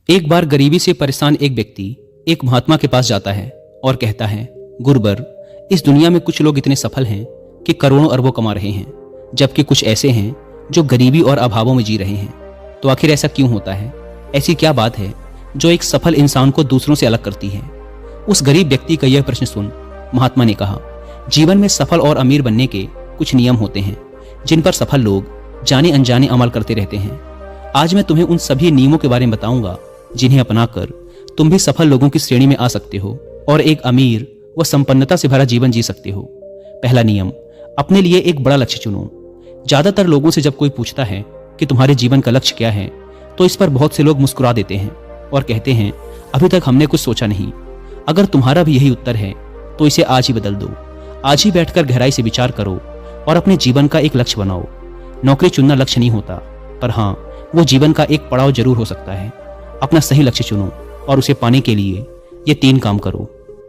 एक बार गरीबी से परेशान एक व्यक्ति एक महात्मा के पास जाता है और कहता है, गुरुवर, इस दुनिया में कुछ लोग इतने सफल हैं कि करोड़ों अरबों कमा रहे हैं, जबकि कुछ ऐसे हैं जो गरीबी और अभावों में जी रहे हैं। तो आखिर ऐसा क्यों होता है? ऐसी क्या बात है जो एक सफल इंसान को दूसरों से अलग करती है? उस गरीब व्यक्ति का यह प्रश्न सुन महात्मा ने कहा, जीवन में सफल और अमीर बनने के कुछ नियम होते हैं जिन पर सफल लोग जाने अनजाने अमल करते रहते हैं। आज मैं तुम्हें उन सभी नियमों के बारे में बताऊंगा जिन्हें अपनाकर तुम भी सफल लोगों की श्रेणी में आ सकते हो और एक अमीर व संपन्नता से भरा जीवन जी सकते हो। पहला नियम, अपने लिए एक बड़ा लक्ष्य चुनो। ज्यादातर लोगों से जब कोई पूछता है कि तुम्हारे जीवन का लक्ष्य क्या है, तो इस पर बहुत से लोग मुस्कुरा देते हैं और कहते हैं, अभी तक हमने कुछ सोचा नहीं। अगर तुम्हारा भी यही उत्तर है तो इसे आज ही बदल दो। आज ही बैठकर गहराई से विचार करो और अपने जीवन का एक लक्ष्य बनाओ। नौकरी चुनना लक्ष्य नहीं होता, पर हाँ, वो जीवन का एक पड़ाव जरूर हो सकता है। अपना सही लक्ष्य चुनो और उसे पाने के लिए ये 3 काम करो।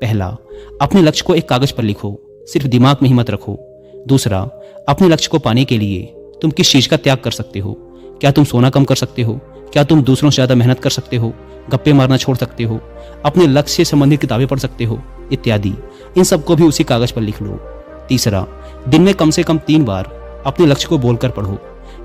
पहला, अपने लक्ष्य को एक कागज पर लिखो, सिर्फ दिमाग में ही मत रखो। दूसरा, अपने लक्ष्य को पाने के लिए तुम किस चीज का त्याग कर सकते हो? क्या तुम सोना कम कर सकते हो? क्या तुम दूसरों से ज्यादा मेहनत कर सकते हो? गप्पे मारना छोड़ सकते हो? अपने लक्ष्य से संबंधित किताबें पढ़ सकते हो? इत्यादि। इन सबको भी उसी कागज पर लिख लो। तीसरा, दिन में कम से कम 3 बार अपने लक्ष्य को बोलकर पढ़ो।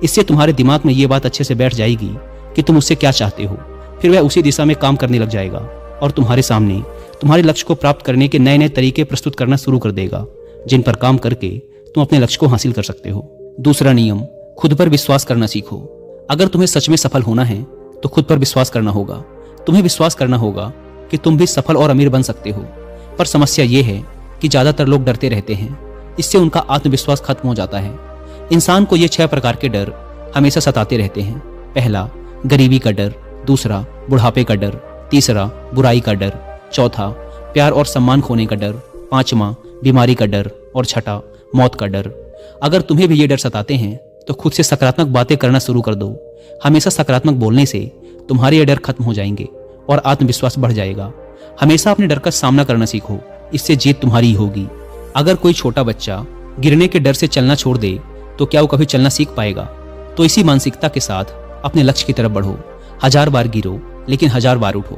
इससे तुम्हारे दिमाग में ये बात अच्छे से बैठ जाएगी कि तुम उससे क्या चाहते हो। फिर वह उसी दिशा में काम करने लग जाएगा और तुम्हारे सामने तुम्हारे लक्ष्य को प्राप्त करने के नए नए तरीके प्रस्तुत करना शुरू कर देगा, जिन पर काम करके तुम अपने लक्ष्य को हासिल कर सकते हो। दूसरा नियम, खुद पर विश्वास करना सीखो। अगर तुम्हें सच में सफल होना है तो खुद पर विश्वास करना होगा। तुम्हें विश्वास करना होगा कि तुम भी सफल और अमीर बन सकते हो। पर समस्या यह है कि ज्यादातर लोग डरते रहते हैं। इससे उनका आत्मविश्वास खत्म हो जाता है। इंसान को ये 6 प्रकार के डर हमेशा सताते रहते हैं। पहला, गरीबी का डर। दूसरा, बुढ़ापे का डर। तीसरा, बुराई का डर। चौथा, प्यार और सम्मान खोने का डर। पांचवा, बीमारी का डर। और छठा, मौत का डर। अगर तुम्हें भी ये डर सताते हैं तो खुद से सकारात्मक बातें करना शुरू कर दो। हमेशा सकारात्मक बोलने से तुम्हारे ये डर खत्म हो जाएंगे और आत्मविश्वास बढ़ जाएगा। हमेशा अपने डर का सामना करना सीखो, इससे जीत तुम्हारी ही होगी। अगर कोई छोटा बच्चा गिरने के डर से चलना छोड़ दे तो क्या वो कभी चलना सीख पाएगा? तो इसी मानसिकता के साथ अपने लक्ष्य की तरफ बढ़ो। 1000 बार गिरो लेकिन 1000 बार उठो।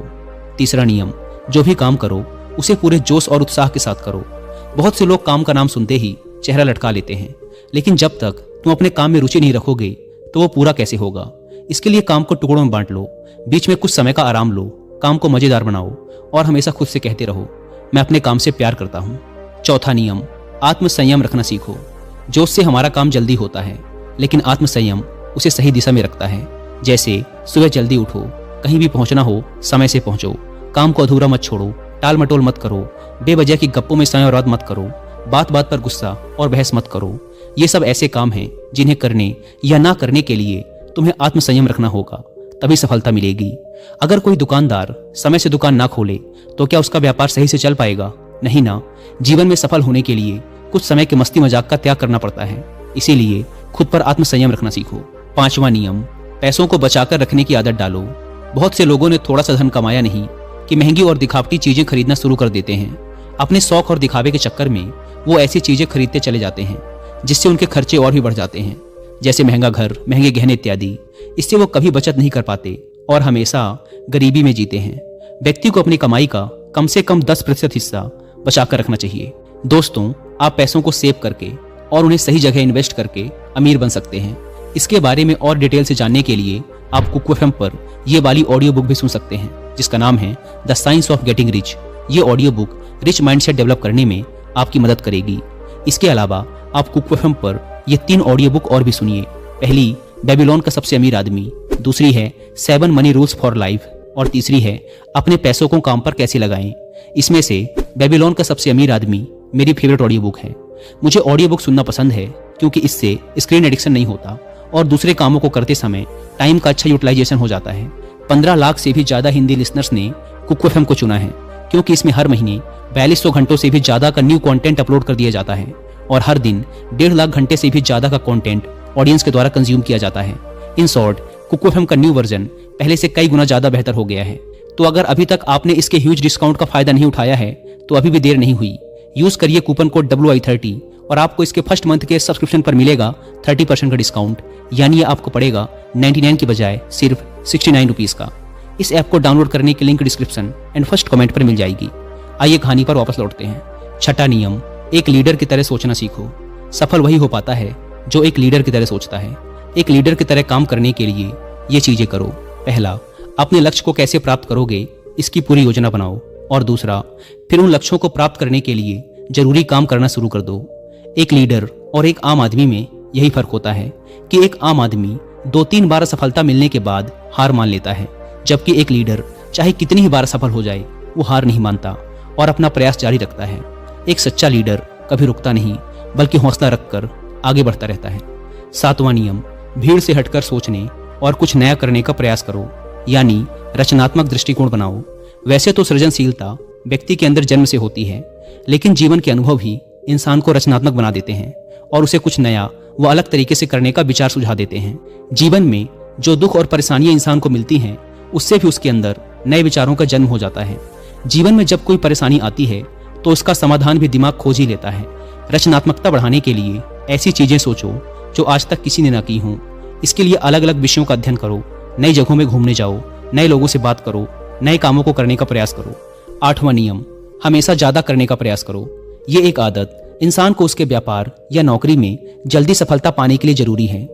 तीसरा नियम, जो भी काम करो उसे पूरे जोश और उत्साह के साथ करो। बहुत से लोग काम का नाम सुनते ही चेहरा लटका लेते हैं, लेकिन जब तक तुम अपने काम में रुचि नहीं रखोगे तो वो पूरा कैसे होगा? इसके लिए काम को टुकड़ों में बांट लो, बीच में कुछ समय का आराम लो, काम को मजेदार बनाओ और हमेशा खुद से कहते रहो, मैं अपने काम से प्यार करता हूँ। चौथा नियम, आत्मसंयम रखना सीखो। जोश से हमारा काम जल्दी होता है, लेकिन आत्मसंयम उसे सही दिशा में रखता है। जैसे सुबह जल्दी उठो, कहीं भी पहुंचना हो समय से पहुंचो, काम को अधूरा मत छोड़ो, टाल मटोल मत करो, बेवजह की गप्पों में समय बर्बाद मत करो, बात बात पर गुस्सा और बहस मत करो। ये सब ऐसे काम हैं जिन्हें करने या ना करने के लिए तुम्हें आत्मसंयम रखना होगा, तभी सफलता मिलेगी। अगर कोई दुकानदार समय से दुकान ना खोले तो क्या उसका व्यापार सही से चल पाएगा? नहीं ना। जीवन में सफल होने के लिए कुछ समय के मस्ती मजाक का त्याग करना पड़ता है, इसीलिए खुद पर आत्मसंयम रखना सीखो। पांचवा नियम, पैसों को बचाकर रखने की आदत डालो। बहुत से लोगों ने थोड़ा सा धन कमाया नहीं कि महंगी और दिखावटी चीजें खरीदना शुरू कर देते हैं। अपने शौक और दिखावे के चक्कर में वो ऐसी चीजें खरीदते चले जाते हैं जिससे उनके खर्चे और भी बढ़ जाते हैं, जैसे महंगा घर, महंगे गहने इत्यादि। इससे वो कभी बचत नहीं कर पाते और हमेशा गरीबी में जीते हैं। व्यक्ति को अपनी कमाई का कम से कम 10% हिस्सा बचाकर रखना चाहिए। दोस्तों, आप पैसों को सेव करके और उन्हें सही जगह इन्वेस्ट करके अमीर बन सकते हैं। इसके बारे में और डिटेल से जानने के लिए आप कुकू एफएम पर ये वाली ऑडियो बुक भी सुन सकते हैं, जिसका नाम है the science of getting rich. ये audio book rich mindset develop करने में आपकी मदद करेगी। इसके अलावा आप कुकू एफएम पर ये 3 ऑडियो बुक और भी सुनिए। पहली, बेबीलोन का सबसे अमीर आदमी। दूसरी है 7 मनी रूल्स फॉर लाइफ। और तीसरी है अपने पैसों को काम पर कैसे लगाएं। इसमें से बेबीलोन का सबसे अमीर आदमी मेरी फेवरेट ऑडियो बुक है। मुझे ऑडियो बुक सुनना पसंद है क्योंकि इससे स्क्रीन एडिक्शन नहीं होता और दूसरे कामों को करते समय टाइम का अच्छा यूटिलाइजेशन हो जाता है। 15 लाख से भी ज्यादा हिंदी लिसनर्स ने कुकू एफएम को चुना है क्योंकि इसमें हर महीने 4200 घंटों से भी ज्यादा का न्यू कंटेंट अपलोड कर दिया जाता है और हर दिन 1.5 लाख घंटे से भी ज्यादा का कंटेंट ऑडियंस के द्वारा कंज्यूम किया जाता है। इन शॉर्ट, कुकू एफएम का न्यू वर्जन पहले से कई गुना ज्यादा बेहतर हो गया है। तो अगर अभी तक आपने इसके ह्यूज डिस्काउंट का फायदा नहीं उठाया है तो अभी भी देर नहीं हुई। यूज करिए कूपन कोड WI30 और आपको इसके फर्स्ट मंथ के सब्सक्रिप्शन पर मिलेगा 30% का डिस्काउंट, यानी ये आपको पड़ेगा 99 की बजाय सिर्फ 69 रुपीज का। इस ऐप को डाउनलोड करने की link description and first comment पर मिल जाएगी। आइए कहानी पर वापस लौटते हैं। छठा नियम, एक लीडर की तरह सोचना सीखो। सफल वही हो पाता है जो एक लीडर की तरह सोचता है। एक लीडर की तरह काम करने के लिए ये चीजें करो। पहला, अपने लक्ष्य को कैसे प्राप्त करोगे इसकी पूरी योजना बनाओ। और दूसरा, फिर उन लक्ष्यों को प्राप्त करने के लिए जरूरी काम करना शुरू कर दो। एक लीडर और एक आम आदमी में यही फर्क होता है कि एक आम आदमी 2-3 बार सफलता मिलने के बाद हार मान लेता है, जबकि एक लीडर चाहे कितनी ही बार सफल हो जाए वो हार नहीं मानता और अपना प्रयास जारी रखता है। एक सच्चा लीडर कभी रुकता नहीं बल्कि हौसला रखकर आगे बढ़ता रहता है। 7वां नियम, भीड़ से हटकर सोचने और कुछ नया करने का प्रयास करो, यानी रचनात्मक दृष्टिकोण बनाओ। वैसे तो सृजनशीलता व्यक्ति के अंदर जन्म से होती है, लेकिन जीवन के अनुभव ही इंसान को रचनात्मक बना देते हैं और उसे कुछ नया व अलग तरीके से करने का विचार सुझा देते हैं। जीवन में जो दुख और परेशानियां इंसान को मिलती हैं, उससे भी उसके अंदर नए विचारों का जन्म हो जाता है। जीवन में जब कोई परेशानी आती है तो उसका समाधान भी दिमाग खोज ही लेता है। रचनात्मकता बढ़ाने के लिए ऐसी चीजें सोचो जो आज तक किसी ने ना की हों। इसके लिए अलग अलग विषयों का अध्ययन करो, नई जगहों में घूमने जाओ, नए लोगों से बात करो, नए कामों को करने का प्रयास करो। 8वां नियम, हमेशा ज्यादा करने का प्रयास करो। ये एक आदत इंसान को उसके व्यापार या नौकरी में जल्दी सफलता पाने के लिए जरूरी है।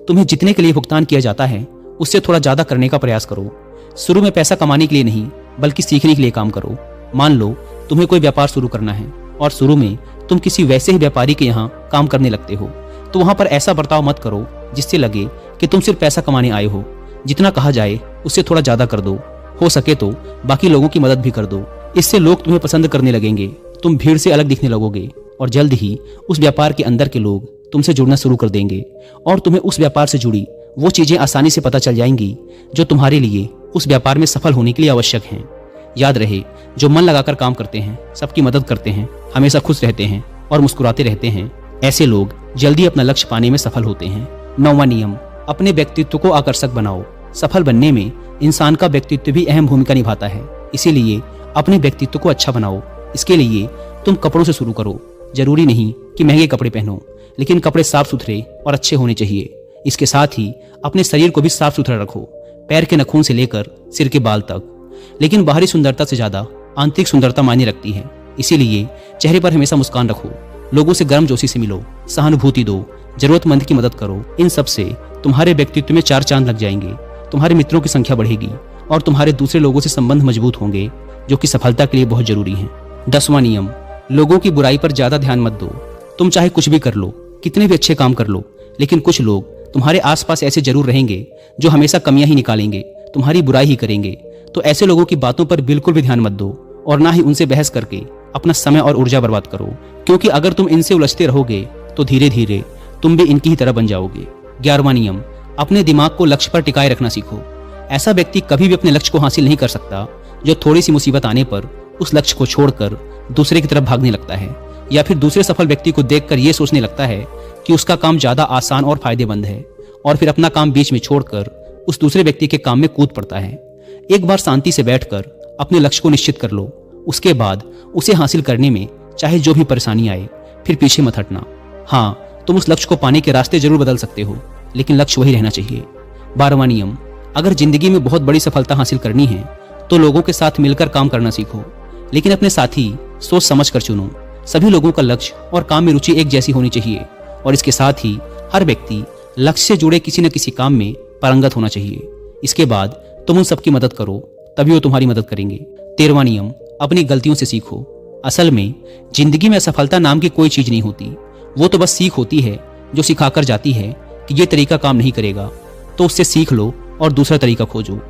तुम्हें जितने के लिए भुगतान किया जाता है उससे थोड़ा ज्यादा करने का प्रयास करो। शुरू में पैसा कमाने के लिए नहीं बल्कि सीखने के लिए काम करो। मान लो तुम्हें कोई व्यापार शुरू करना है और शुरू में तुम किसी वैसे ही व्यापारी के यहाँ काम करने लगते हो, तो वहां पर ऐसा बर्ताव मत करो जिससे लगे कि तुम सिर्फ पैसा कमाने आए हो। जितना कहा जाए उससे थोड़ा ज्यादा कर दो। हो सके तो बाकी लोगों की मदद भी कर दो। इससे लोग तुम्हें पसंद करने लगेंगे, तुम भीड़ से अलग दिखने लगोगे और जल्द ही उस व्यापार के अंदर के लोग तुमसे जुड़ना शुरू कर देंगे और तुम्हें उस व्यापार से जुड़ी वो चीजें आसानी से पता चल जाएंगी जो तुम्हारे लिए उस व्यापार में सफल होने के लिए आवश्यक हैं। याद रहे, जो मन लगाकर काम करते हैं, सबकी मदद करते हैं, हमेशा खुश रहते हैं और मुस्कुराते रहते हैं, ऐसे लोग जल्दी अपना लक्ष्य पाने में सफल होते हैं। 9वां नियम, अपने व्यक्तित्व को आकर्षक बनाओ। सफल बनने में इंसान का व्यक्तित्व भी अहम भूमिका निभाता है, इसीलिए अपने व्यक्तित्व को अच्छा बनाओ। इसके लिए तुम कपड़ों से शुरू करो। जरूरी नहीं कि महंगे कपड़े पहनो, लेकिन कपड़े साफ सुथरे और अच्छे होने चाहिए। इसके साथ ही अपने शरीर को भी साफ सुथरा रखो, पैर के नखून से लेकर सिर के बाल तक। लेकिन बाहरी सुंदरता से ज्यादा आंतरिक सुंदरता मायने रखती है, इसीलिए चेहरे पर हमेशा मुस्कान रखो, लोगों से गर्मजोशी से मिलो, सहानुभूति दो, जरूरतमंद की मदद करो। इन सब से तुम्हारे व्यक्तित्व में 4 चांद लग जाएंगे, तुम्हारे मित्रों की संख्या बढ़ेगी और तुम्हारे दूसरे लोगों से संबंध मजबूत होंगे, जो कि सफलता के लिए बहुत जरूरी है। 10वां नियम, लोगों की बुराई पर ज्यादा ध्यान मत दो। तुम चाहे कुछ भी कर लो, कितने भी अच्छे काम कर लो, लेकिन कुछ लोग तुम्हारे आसपास ऐसे जरूर रहेंगे जो हमेशा कमियां ही निकालेंगे, तुम्हारी बुराई ही करेंगे। तो ऐसे लोगों की बातों पर बिल्कुल भी ध्यान मत दो और ना ही उनसे बहस करके अपना समय और ऊर्जा बर्बाद करो, क्योंकि अगर तुम इनसे उलझते रहोगे तो धीरे धीरे तुम भी इनकी ही तरह बन जाओगे। 11वां नियम, अपने दिमाग को लक्ष्य पर टिकाए रखना सीखो। ऐसा व्यक्ति कभी भी अपने लक्ष्य को हासिल नहीं कर सकता जो थोड़ी सी मुसीबत आने पर उस लक्ष्य को छोड़कर दूसरे की तरफ भागने लगता है, या फिर दूसरे सफल व्यक्ति को देखकर यह सोचने लगता है कि उसका काम ज्यादा आसान और फायदेमंद है, और फिर अपना काम बीच में छोड़कर उस दूसरे व्यक्ति के काम में कूद पड़ता है। एक बार शांति से बैठकर अपने लक्ष्य को निश्चित कर लो, उसके बाद उसे हासिल करने में चाहे जो भी परेशानी आए फिर पीछे मत हटना। हाँ, तुम उस लक्ष्य को पाने के रास्ते जरूर बदल सकते हो, लेकिन लक्ष्य वही रहना चाहिए। 12वां नियम, अगर जिंदगी में बहुत बड़ी सफलता हासिल करनी है तो लोगों के साथ मिलकर काम करना सीखो, लेकिन अपने साथी सोच समझ कर चुनो। सभी लोगों का लक्ष्य और काम में रुचि एक जैसी होनी चाहिए, और इसके साथ ही हर व्यक्ति लक्ष्य से जुड़े किसी न किसी काम में पारंगत होना चाहिए। इसके बाद तुम उन सबकी मदद करो, तभी वो तुम्हारी मदद करेंगे। 13वां नियम, अपनी गलतियों से सीखो। असल में जिंदगी में असफलता नाम की कोई चीज नहीं होती, वो तो बस सीख होती है जो सिखाकर जाती है कि ये तरीका काम नहीं करेगा, तो उससे सीख लो और दूसरा तरीका खोजो।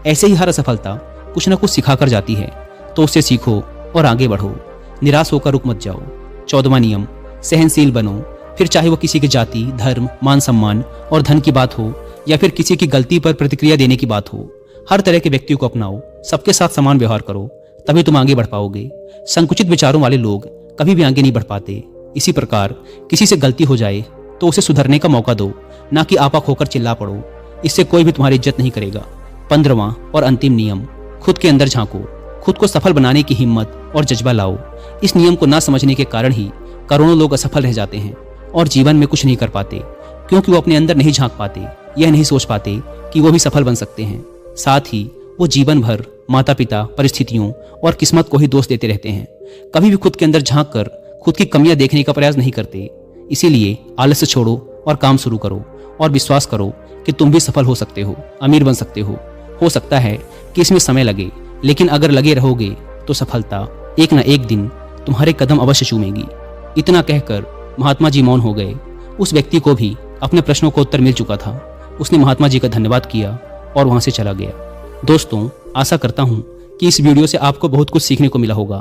ऐसे ही हर असफलता कुछ न कुछ सिखाकर जाती है, तो उससे सीखो और आगे बढ़ो, निराश होकर रुक मत जाओ। 14वां नियम, सहनशील बनो। फिर चाहे वो किसी की जाति, धर्म, मान सम्मान और धन की बात हो, या फिर किसी की गलती पर प्रतिक्रिया देने की बात हो, हर तरह के व्यक्ति को अपनाओ, सबके साथ समान व्यवहार करो, तभी तुम आगे बढ़ पाओगे। संकुचित विचारों वाले लोग कभी भी आगे नहीं बढ़ पाते। इसी प्रकार किसी से गलती हो जाए तो उसे सुधरने का मौका दो, ना कि आपा खोकर चिल्ला पड़ो, इससे कोई भी तुम्हारी इज्जत नहीं करेगा। 15वां और अंतिम नियम, खुद के अंदर झांको। खुद को सफल बनाने की हिम्मत और जज्बा लाओ। इस नियम को ना समझने के कारण ही करोड़ों लोग असफल रह जाते हैं और जीवन में कुछ नहीं कर पाते, क्योंकि वो अपने अंदर नहीं झांक पाते, यह नहीं सोच पाते कि वो भी सफल बन सकते हैं। साथ ही वो जीवन भर माता पिता, परिस्थितियों और किस्मत को ही दोष देते रहते हैं। कभी भी खुद के अंदर झांक कर खुद की कमियां देखने का प्रयास नहीं करते। इसीलिए आलस्य छोड़ो और काम शुरू करो और विश्वास करो कि तुम भी सफल हो सकते हो, अमीर बन सकते हो। हो सकता है कि इसमें समय लगे, लेकिन अगर लगे रहोगे तो सफलता एक ना एक दिन तुम्हारे कदम अवश्य चूमेगी। इतना कहकर महात्मा जी मौन हो गए। उस व्यक्ति को भी अपने प्रश्नों का उत्तर मिल चुका था। उसने महात्मा जी का धन्यवाद किया और वहां से चला गया। दोस्तों, आशा करता हूं कि इस वीडियो से आपको बहुत कुछ सीखने को मिला होगा।